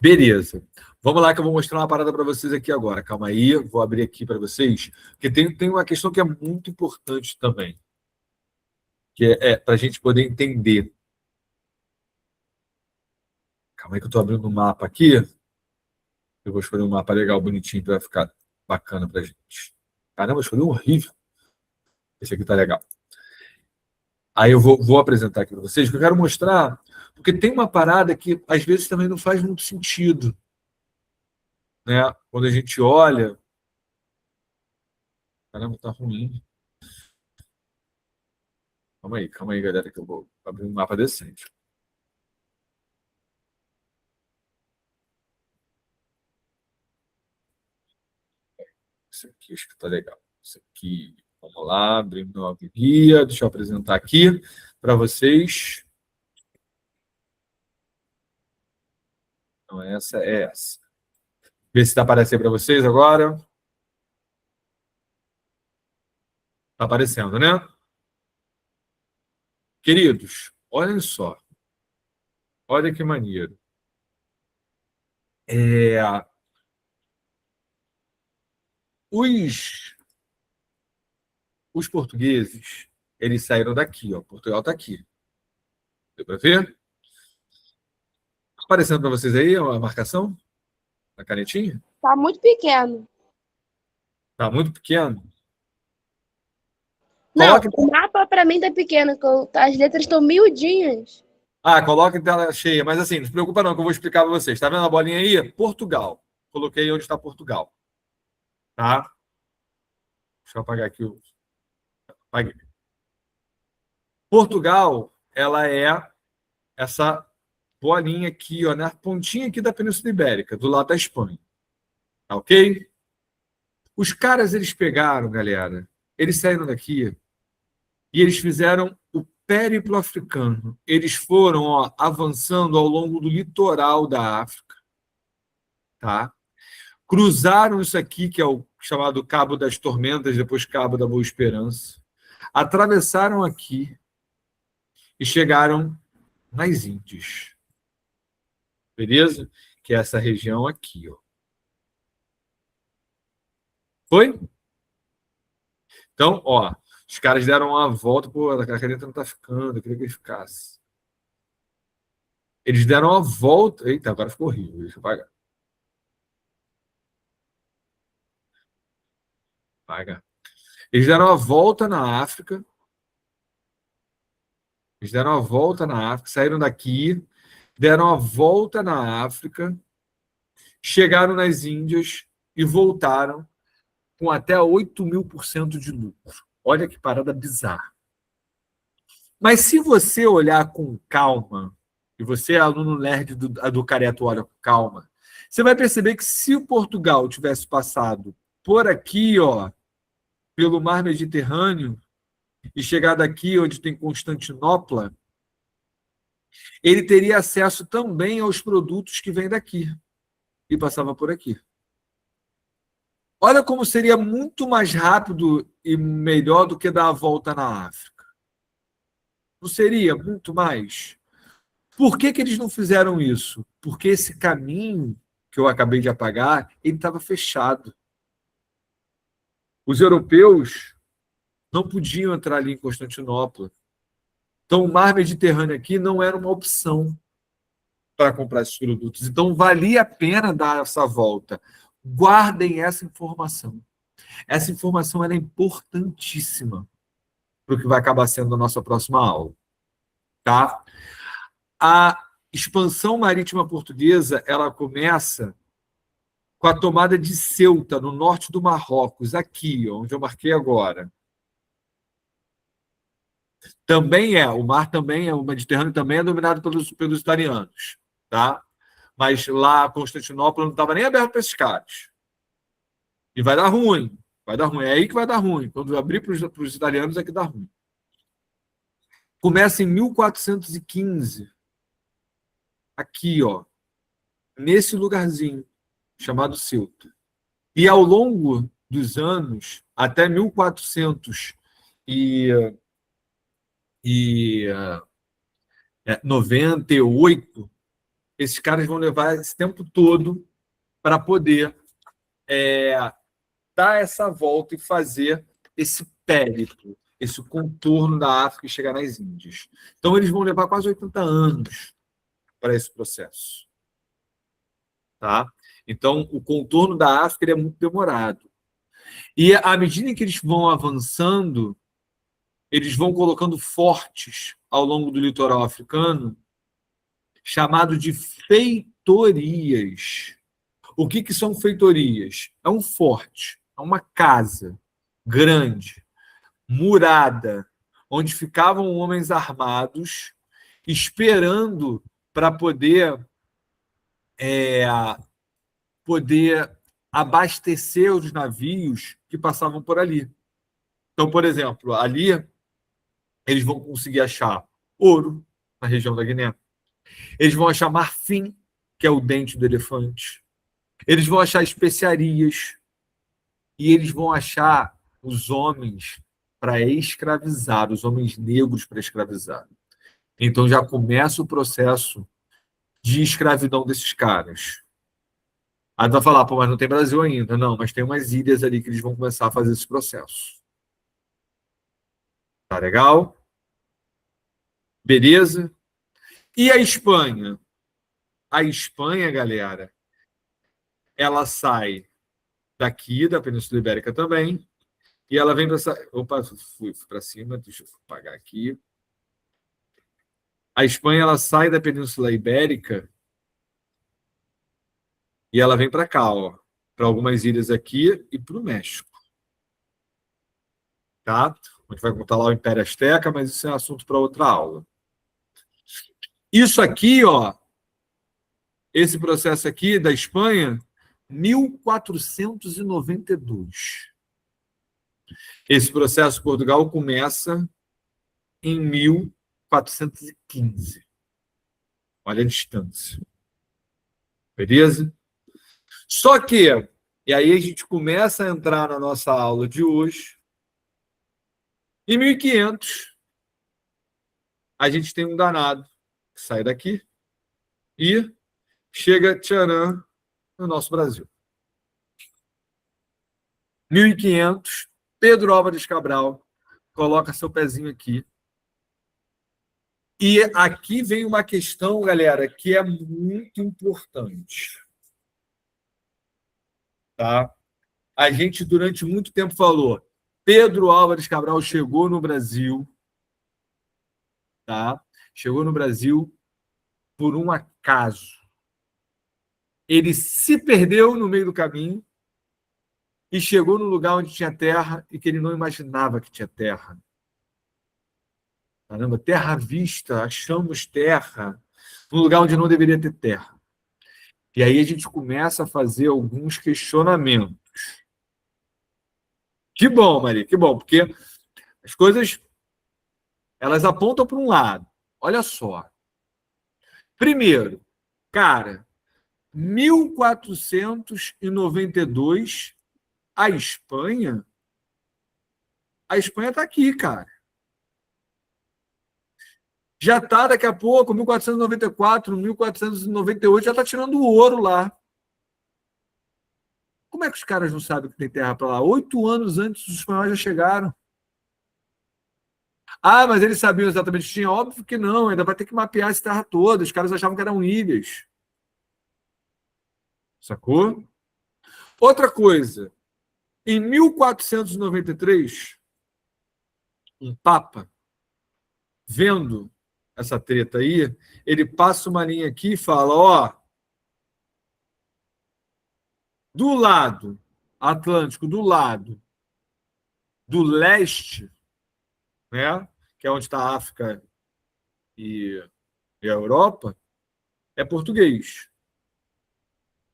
Beleza. Vamos lá que eu vou mostrar uma parada para vocês aqui agora. Calma aí, vou abrir aqui para vocês, porque tem uma questão que é muito importante também, que é para a gente poder entender. Calma aí que eu estou abrindo um mapa aqui. Eu vou escolher um mapa legal, bonitinho, para ficar bacana para a gente. Caramba, eu escolhi um horrível. Esse aqui tá legal. Aí eu vou apresentar aqui para vocês, que eu quero mostrar, porque tem uma parada que às vezes também não faz muito sentido, né? Quando a gente olha. Caramba, tá ruim. Calma aí, galera, que eu vou abrir um mapa decente. Isso aqui acho que está legal. Isso aqui, vamos lá, abrir meu guia. Deixa eu apresentar aqui para vocês. Então, essa é essa. Vê se está aparecendo para vocês agora. Está aparecendo, né? Queridos, olhem só. Olha que maneiro. Os, os portugueses, eles saíram daqui, ó. Portugal está aqui. Deu para ver? Aparecendo para vocês aí a marcação? A canetinha? Tá muito pequeno. Está muito pequeno. Não, Coloque. o mapa pra mim tá pequeno, as letras estão miudinhas. Coloque em tela cheia. Mas assim, não se preocupa não, que eu vou explicar para vocês. Está vendo a bolinha aí? Portugal. Coloquei onde está Portugal. Tá? Deixa eu apagar aqui o. Apaguei. Portugal, ela é essa bolinha aqui, ó, na pontinha aqui da Península Ibérica, do lado da Espanha. Tá ok? Os caras, eles pegaram, galera, eles saíram daqui e eles fizeram o périplo africano. Eles foram, ó, avançando ao longo do litoral da África, tá? Cruzaram isso aqui, que é o chamado Cabo das Tormentas, depois Cabo da Boa Esperança. Atravessaram aqui e chegaram nas Índias. Beleza? Que é essa região aqui, ó. Foi? Então, ó, os caras deram uma volta, pô, a caneta não tá ficando, eu queria que ele ficasse. Eles deram uma volta. Eita, agora ficou horrível, deixa eu apagar. Apagar. Eles deram uma volta na África. Eles deram uma volta na África, saíram daqui, deram uma volta na África, chegaram nas Índias e voltaram com até 8.000% de lucro. Olha que parada bizarra. Mas se você olhar com calma, e você é aluno nerd do Careto olha com calma, você vai perceber que se o Portugal tivesse passado por aqui, ó, pelo mar Mediterrâneo, e chegado aqui onde tem Constantinopla, ele teria acesso também aos produtos que vêm daqui e passava por aqui. Olha como seria muito mais rápido e melhor do que dar a volta na África. Não seria muito mais? Por que eles não fizeram isso? Porque esse caminho que eu acabei de apagar, ele estava fechado. Os europeus não podiam entrar ali em Constantinopla. Então, o mar Mediterrâneo aqui não era uma opção para comprar esses produtos. Então, valia a pena dar essa volta. Guardem essa informação. Essa informação é importantíssima para o que vai acabar sendo a nossa próxima aula. Tá? A expansão marítima portuguesa, ela começa com a tomada de Ceuta, no norte do Marrocos, aqui, onde eu marquei agora. Também o mar também o Mediterrâneo também é dominado pelos italianos, tá? Mas lá, Constantinopla não estava nem aberto para esses caras. E vai dar ruim, vai dar ruim. É aí que vai dar ruim. Quando abrir para os italianos é que dá ruim. Começa em 1415. aqui, ó, nesse lugarzinho chamado Ceuta. E ao longo dos anos, até 1498, esses caras vão levar esse tempo todo para poder dar essa volta e fazer esse périplo, esse contorno da África e chegar nas Índias. Então, eles vão levar quase 80 anos para esse processo. Tá? Então, o contorno da África ele é muito demorado. E à medida que eles vão avançando, eles vão colocando fortes ao longo do litoral africano, chamado de feitorias. O que são feitorias? É um forte, é uma casa grande, murada, onde ficavam homens armados esperando para poder abastecer os navios que passavam por ali. Então, por exemplo, ali eles vão conseguir achar ouro, na região da Guiné. Eles vão achar marfim, que é o dente do elefante. Eles vão achar especiarias. E eles vão achar os homens para escravizar, os homens negros para escravizar. Então já começa o processo de escravidão desses caras. Aí vai falar, pô, mas não tem Brasil ainda. Não, mas tem umas ilhas ali que eles vão começar a fazer esse processo. Tá legal? Beleza? E a Espanha? A Espanha, galera, ela sai daqui, da Península Ibérica também, e ela vem para essa... Opa, fui para cima, deixa eu apagar aqui. A Espanha, ela sai da Península Ibérica e ela vem para cá, ó, para algumas ilhas aqui e para o México. Tá? A gente vai contar lá o Império Azteca, mas isso é assunto para outra aula. Isso aqui, ó, esse processo aqui da Espanha, 1492. Esse processo Portugal começa em 1415. Olha a distância. Beleza? Só que, e aí a gente começa a entrar na nossa aula de hoje. Em 1500, a gente tem um danado que sai daqui e chega, tcharam, no nosso Brasil. 1500, Pedro Álvares Cabral coloca seu pezinho aqui. E aqui vem uma questão, galera, que é muito importante. Tá? A gente, durante muito tempo, falou Pedro Álvares Cabral chegou no Brasil, tá? Chegou no Brasil por um acaso. Ele se perdeu no meio do caminho e chegou no lugar onde tinha terra e que ele não imaginava que tinha terra. Caramba, terra à vista, achamos terra num lugar onde não deveria ter terra. E aí a gente começa a fazer alguns questionamentos. Que bom, Maria, que bom, porque as coisas elas apontam para um lado. Olha só. Primeiro, cara, 1492, a Espanha está aqui, cara. Já está, daqui a pouco, 1494, 1498, já está tirando o ouro lá. Como é que os caras não sabem que tem terra para lá? 8 anos antes, os espanhóis já chegaram. Ah, mas eles sabiam exatamente que tinha? Óbvio que não, ainda vai ter que mapear essa terra toda. Os caras achavam que eram ilhas. Sacou? Outra coisa. Em 1493, um papa, vendo essa treta aí, ele passa uma linha aqui e fala, ó, do lado Atlântico, do lado do leste, né, que é onde está a África e a Europa, é português.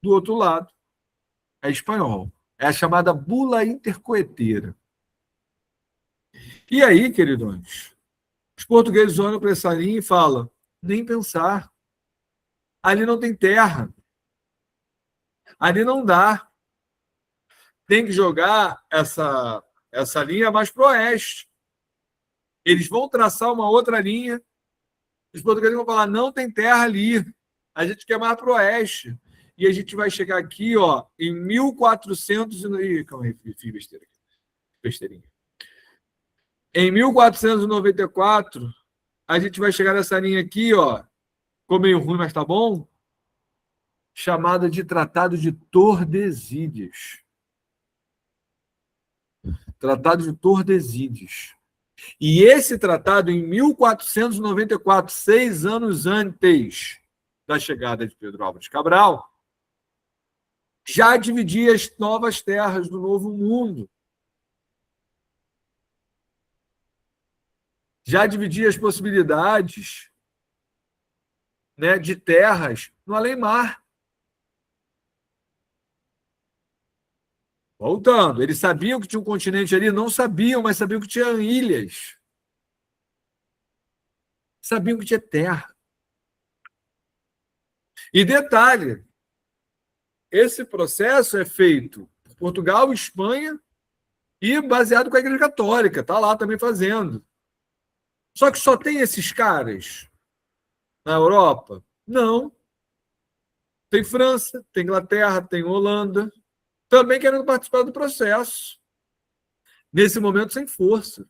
Do outro lado, é espanhol. É a chamada bula intercoeteira. E aí, queridões, os portugueses olham para essa linha e falam, nem pensar. Ali não tem terra. Ali não dá. Tem que jogar essa linha mais para o oeste. Eles vão traçar uma outra linha. Os portugueses vão falar, não tem terra ali. A gente quer mais para o oeste. E a gente vai chegar aqui, ó, em 1400... Calma aí, fiz besteira. Besteirinha. Em 1494, a gente vai chegar nessa linha aqui, ó, ficou meio ruim, mas tá bom, chamada de Tratado de Tordesilhas. Tratado de Tordesilhas. E esse tratado, em 1494, 6 anos antes da chegada de Pedro Álvares Cabral, já dividia as novas terras do Novo Mundo. Já dividia as possibilidades, né, de terras no além-mar. Voltando, eles sabiam que tinha um continente ali? Não sabiam, mas sabiam que tinha ilhas. Sabiam que tinha terra. E detalhe, esse processo é feito por Portugal, Espanha e baseado com a Igreja Católica. Está lá também fazendo. Só que só tem esses caras na Europa? Não. Tem França, tem Inglaterra, tem Holanda, também querendo participar do processo. Nesse momento, sem força.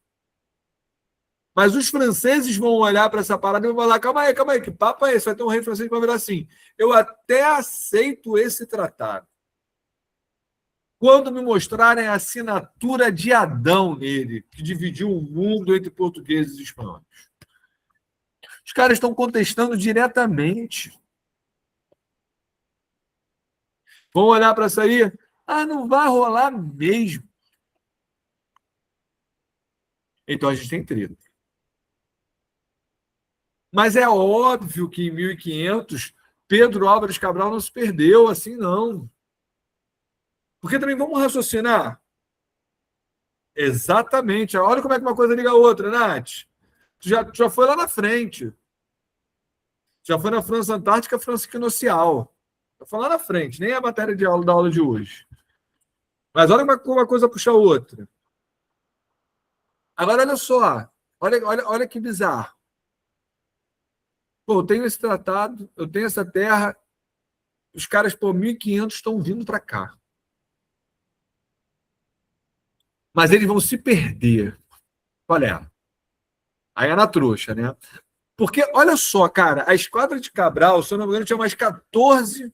Mas os franceses vão olhar para essa parada e vão falar, calma aí, que papo é esse? Vai ter um rei francês que vai virar assim, eu até aceito esse tratado. Quando me mostrarem a assinatura de Adão nele, que dividiu o mundo entre portugueses e espanhóis. Os caras estão contestando diretamente. Vão olhar para isso aí, não vai rolar mesmo. Então a gente tem treta. Mas é óbvio que em 1500 Pedro Álvares Cabral não se perdeu assim, não. Porque também vamos raciocinar. Exatamente. Olha como é que uma coisa liga a outra, Nath. Tu já foi lá na frente. Já foi na França Antártica, França Equinocial. Já foi lá na frente, nem a matéria de aula da aula de hoje. Mas olha como uma coisa puxa a outra. Agora, olha só. Olha que bizarro. Pô, eu tenho esse tratado, eu tenho essa terra, os caras, por 1500 estão vindo para cá. Mas eles vão se perder. Qual é? Aí é na trouxa, né? Porque, olha só, cara, a esquadra de Cabral, se eu não me engano, tinha mais 14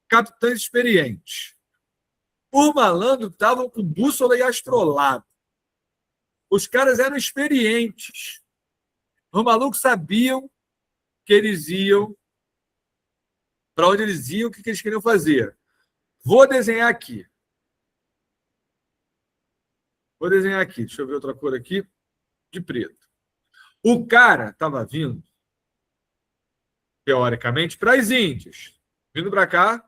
capitães experientes. Os malandros estavam com bússola e astrolabe. Os caras eram experientes. Os malucos sabiam que eles iam, para onde eles iam, o que eles queriam fazer. Vou desenhar aqui. Deixa eu ver outra cor aqui. De preto. O cara estava vindo, teoricamente, para as Índias. Vindo para cá.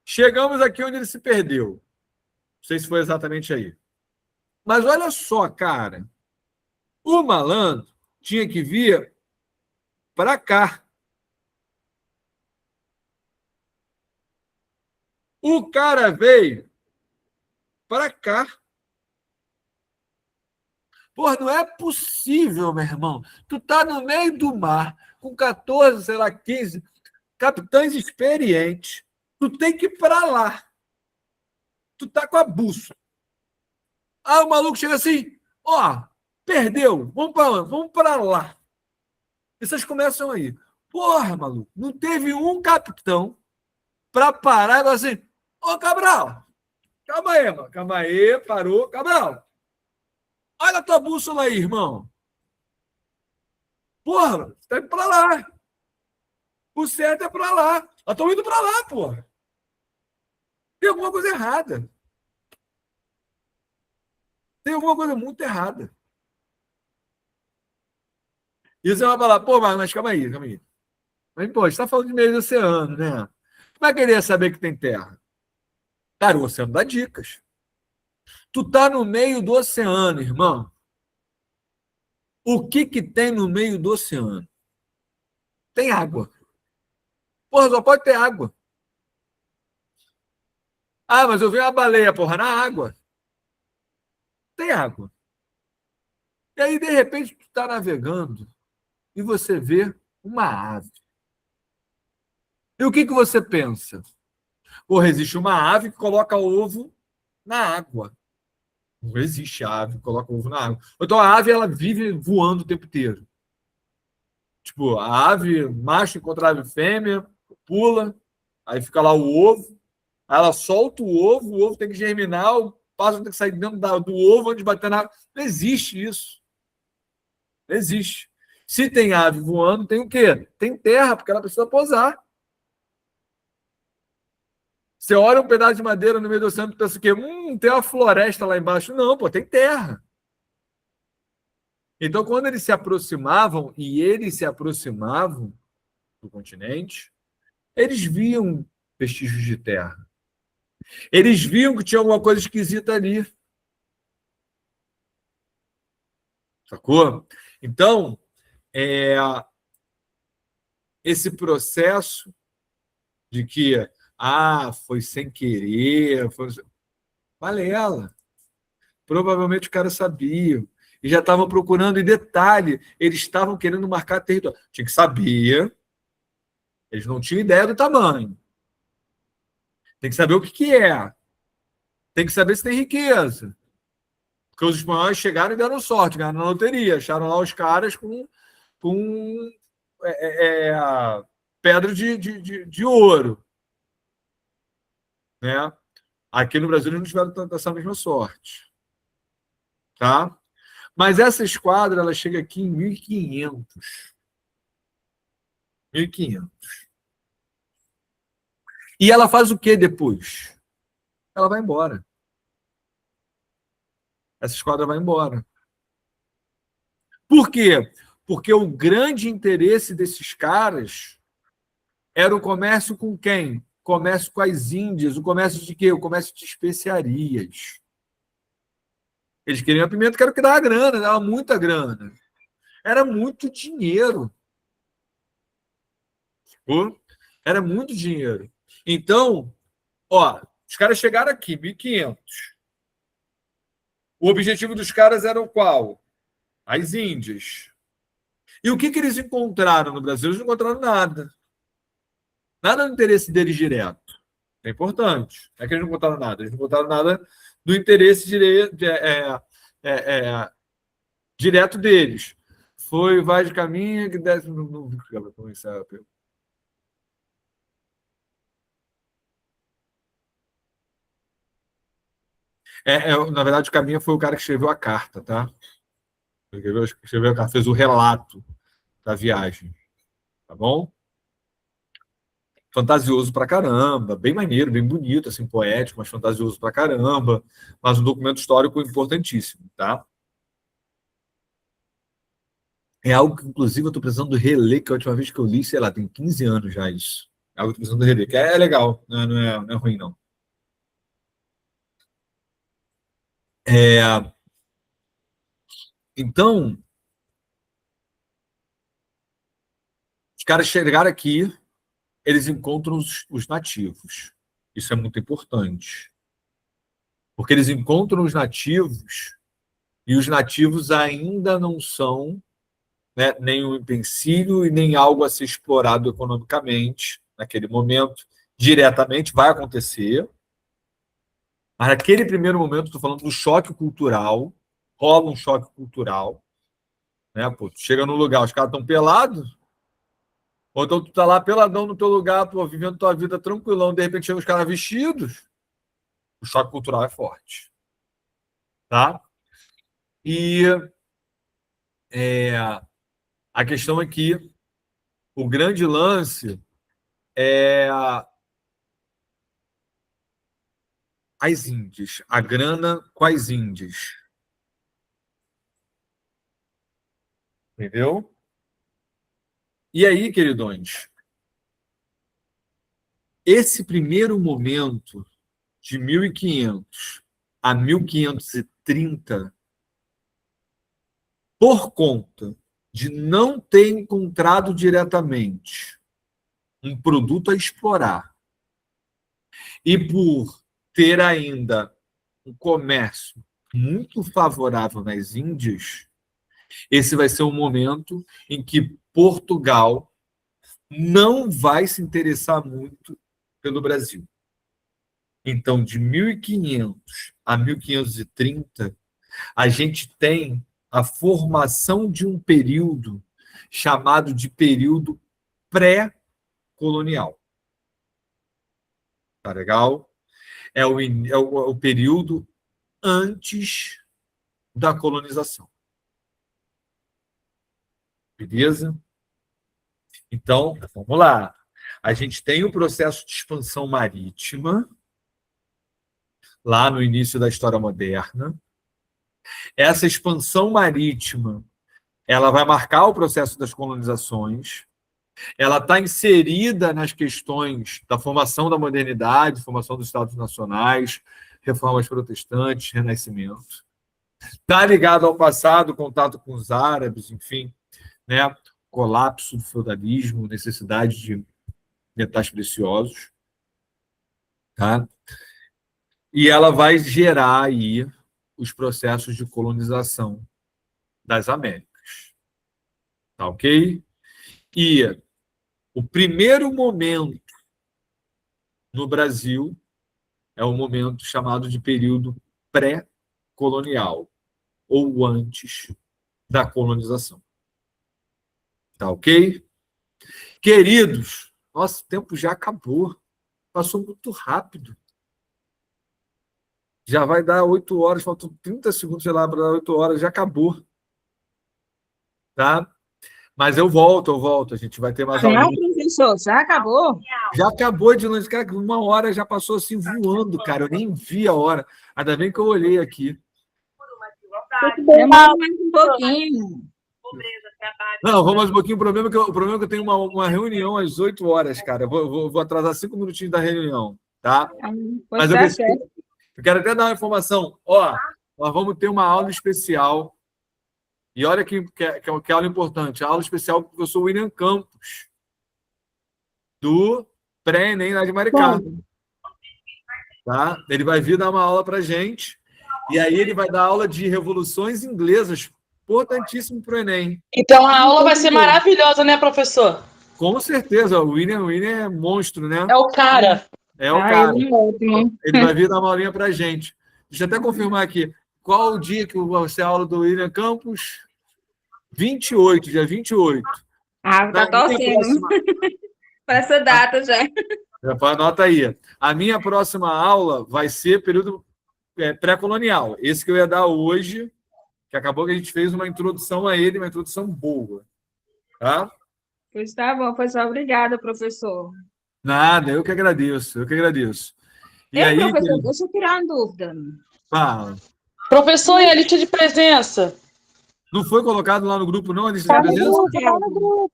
Chegamos aqui onde ele se perdeu. Não sei se foi exatamente aí. Mas olha só, cara. O malandro tinha que vir para cá. O cara veio para cá. Porra, não é possível, meu irmão. Tu tá no meio do mar, com 14, sei lá, 15 capitães experientes. Tu tem que ir para lá. Tu tá com a bússola. O maluco chega assim, perdeu. Vamos para onde? Vamos para lá. E vocês começam aí. Porra, maluco, não teve um capitão para parar e falar assim, Cabral, calma aí, mano. Calma aí, parou. Cabral, olha a tua bússola aí, irmão. Porra, você tá indo pra lá. O certo é pra lá. Nós estamos indo pra lá, porra. Tem alguma coisa errada. Tem alguma coisa muito errada. E você vai falar, mas calma aí. Mas, pô, você está falando de meio do oceano, né? Como é que ele ia saber que tem terra? Cara, o oceano dá dicas. Tu tá no meio do oceano, irmão. O que tem no meio do oceano? Tem água. Porra, só pode ter água. Ah, mas eu vi uma baleia, porra, na água. Tem água. E aí, de repente, tu está navegando e você vê uma ave. E o que você pensa? Porra, existe uma ave que coloca ovo na água. Não existe ave que coloca ovo na água. Então a ave ela vive voando o tempo inteiro. Tipo, a ave, macho encontra a ave fêmea, pula, aí fica lá o ovo, aí ela solta o ovo tem que germinar, o pássaro tem que sair dentro do ovo antes de bater na água. Não existe isso. Não existe. Se tem ave voando, tem o quê? Tem terra, porque ela precisa pousar. Você olha um pedaço de madeira no meio do oceano e pensa que tem uma floresta lá embaixo. Não, pô, tem terra. Então, quando eles se aproximavam, e eles se aproximavam do continente, eles viam vestígios de terra. Eles viam que tinha alguma coisa esquisita ali. Sacou? Então, esse processo de que foi sem querer, balela. Provavelmente o cara sabia. E já estavam procurando, em detalhe, eles estavam querendo marcar território. Tinha que saber. Eles não tinham ideia do tamanho. Tem que saber o que é. Tem que saber se tem riqueza. Porque os espanhóis chegaram e deram sorte, ganharam na loteria. Acharam lá os caras com pedra de ouro. Né? Aqui no Brasil eles não tiveram tanta essa mesma sorte. Tá? Mas essa esquadra ela chega aqui em 1500. 1500. E ela faz o que depois? Ela vai embora. Essa esquadra vai embora. Por quê? Porque o grande interesse desses caras era o comércio com quem? Comércio com as Índias. O comércio de quê? O comércio de especiarias. Eles queriam a pimenta que era o que dava grana, dava muita grana. Era muito dinheiro. Era muito dinheiro. Então, os caras chegaram aqui, 1500. O objetivo dos caras era o qual? As Índias. E o que eles encontraram no Brasil? Eles não encontraram nada. Nada do interesse deles direto. É importante. Não é que eles não encontraram nada. Eles não encontraram nada do interesse direto deles. Vai de caminho que desce. Não começar a pergunta. Na verdade, o Caminha foi o cara que escreveu a carta, tá? Escreveu a carta, fez o relato da viagem. Tá bom? Fantasioso pra caramba, bem maneiro, bem bonito, assim, poético, mas fantasioso pra caramba, mas um documento histórico importantíssimo, tá? É algo que, inclusive, eu estou precisando reler, que a última vez que eu li, sei lá, tem 15 anos já isso. É algo que eu estou precisando reler, que é legal, não é ruim, não. Então, os caras chegaram aqui, eles encontram os nativos. Isso é muito importante. Porque eles encontram os nativos e os nativos ainda não são, né, nem um empecilho e nem algo a ser explorado economicamente naquele momento. Diretamente vai acontecer. Mas naquele primeiro momento, estou falando do choque cultural, rola um choque cultural. Né? Pô, tu chega no lugar, os caras estão pelados, ou então tu tá lá peladão no teu lugar, pô, vivendo tua vida tranquilão, de repente chegam os caras vestidos, o choque cultural é forte. Tá? E a questão é que o grande lance é as Índias, a grana com as Índias. Entendeu? E aí, queridões, esse primeiro momento de 1500 a 1530, por conta de não ter encontrado diretamente um produto a explorar, e por ter ainda um comércio muito favorável nas Índias, esse vai ser um momento em que Portugal não vai se interessar muito pelo Brasil. Então, de 1500 a 1530, a gente tem a formação de um período chamado de período pré-colonial. Tá legal? É o período antes da colonização. Beleza? Então, vamos lá. A gente tem o processo de expansão marítima, lá no início da história moderna. Essa expansão marítima, ela vai marcar o processo das colonizações. Ela está inserida nas questões da formação da modernidade, formação dos Estados nacionais, reformas protestantes, renascimento. Está ligado ao passado, contato com os árabes, enfim, né? Colapso do feudalismo, necessidade de metais preciosos. Tá? E ela vai gerar aí os processos de colonização das Américas. Tá ok? E o primeiro momento no Brasil é o momento chamado de período pré-colonial, ou antes da colonização. Tá ok? Queridos, nosso tempo já acabou. Passou muito rápido. Já vai dar 8 horas, faltam 30 segundos, sei lá, para dar 8 horas, já acabou. Tá? Mas eu volto. A gente vai ter mais Não, professor, já acabou? Já acabou de longe. Cara, 1 hora já passou assim voando, cara. Eu nem vi a hora. Ainda bem que eu olhei aqui. Demora mais um pouquinho. Não, vamos mais um pouquinho. O problema é que eu tenho uma reunião às 8 horas, cara. Eu vou atrasar 5 minutinhos da reunião, tá? Mas tá certo. Eu quero até dar uma informação. Ó, nós vamos ter uma aula especial. E olha que aula importante. A aula especial do professor William Campos, do pré-ENEM lá de Maricá. Tá? Ele vai vir dar uma aula para a gente. E aí ele vai dar aula de revoluções inglesas, importantíssimo para o Enem. Então a aula vai ser maravilhosa, né, professor? Com certeza. O William é monstro, né? É o cara. É o cara. Ótimo. Ele vai vir dar uma aulinha para a gente. Deixa eu até confirmar aqui. Qual o dia que vai ser a aula do William Campos? 28, dia 28. Ah, tá torcendo. Para essa data já. Anota aí. A minha próxima aula vai ser período pré-colonial. Esse que eu ia dar hoje, que acabou que a gente fez uma introdução a ele, uma introdução boa. Tá? Pois tá bom, pois obrigada, professor. Nada, eu que agradeço. E Ei, aí, professor, deixa eu tirar uma dúvida. fala. Professor, e a lista de presença? Não foi colocado lá no grupo, não, a lista de presença?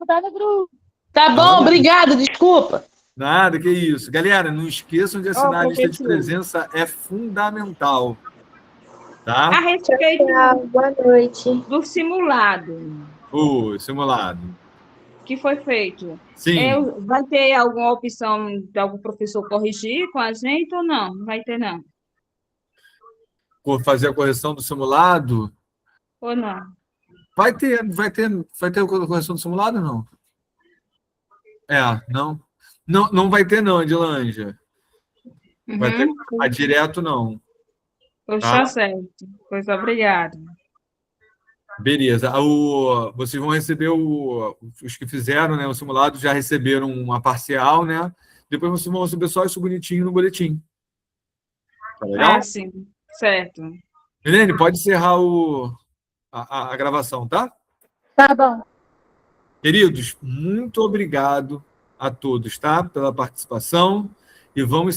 Tá no grupo. Tá bom, obrigada, desculpa. Nada, que isso. Galera, não esqueçam de assinar a lista de professor. presença, é fundamental. Tá? A respeito Boa noite. do simulado O simulado. que foi feito, Sim. vai ter alguma opção de algum professor corrigir com a gente ou não? Não vai ter, não. Por fazer a correção do simulado. Ou não? Vai ter a correção do simulado ou não? Não. Não vai ter, não, Edilângela. Vai ter direto, não. Pois Tá? tá certo. Pois obrigado. Beleza. Vocês vão receber os que fizeram, né, o simulado já receberam uma parcial, né? Depois vocês vão receber só isso bonitinho no boletim. Tá legal? Ah, sim. Certo. Helene, pode encerrar a gravação, tá? Tá bom. Queridos, muito obrigado a todos, tá? Pela participação. E vamos